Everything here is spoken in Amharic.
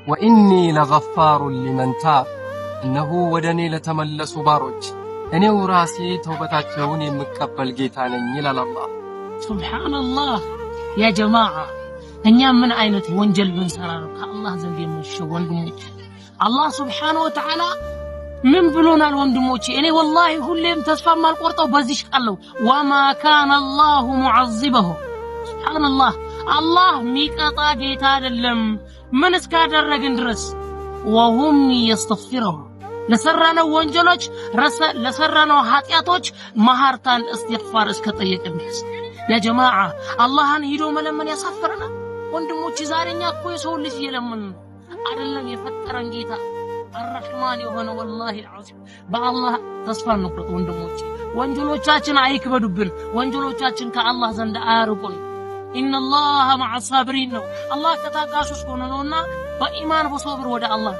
وإني لغفار لمن تاب إنه ودني لتملس باروج أنا وراسي توبتاتهم يمقبل ጌታ ነኝ ይላል አላህ ሱብሃንአላህ ያ ጀማዓ እኛ ምን አይነት ወንጀል ብንሰራ ነው ከአላህ ዘንድ የምንሸው ወንድሞች አላህ ሱብሃነሁ ወተዓላ ምን ብሎናል ወንድሞቼ እኔ ወላሂ ሁሌም ተስፋ ማልቆርጠው በዚህ ቃለው ወማ ካነ አላሁ ሙዐዚበሁ ሱብሃንአላህ አላህ ሚቀጣ ጌታ አይደለም ምን እስካደረግን ድረስ ወሁም ይስተግፊሩን ለሰራነው ወንጀሎች ለሰራነው ኃጢያቶች መሐርታን እስትግፋር እስከጠየቅን ድረስ ያ ጀማዓ አላህን ሂዶ መለመን ያሳፍረናል ወንድሞቼ ዛሬኛ እኮ የሰው ልጅ የለምን አይደለም የፈጠረን ጌታ الرحمن يهون والله العظيم بالله تصفى نقرط ወንድሞቼ ወንጀሎቻችን አይክበዱብን ወንጀሎቻችን ከአላህ ዘንድ አያርቁን ان الله مع الصابرين ነው አላህ ከታጋሾች ሆኖ ነውና በኢማን በሶብር ወደ አላህ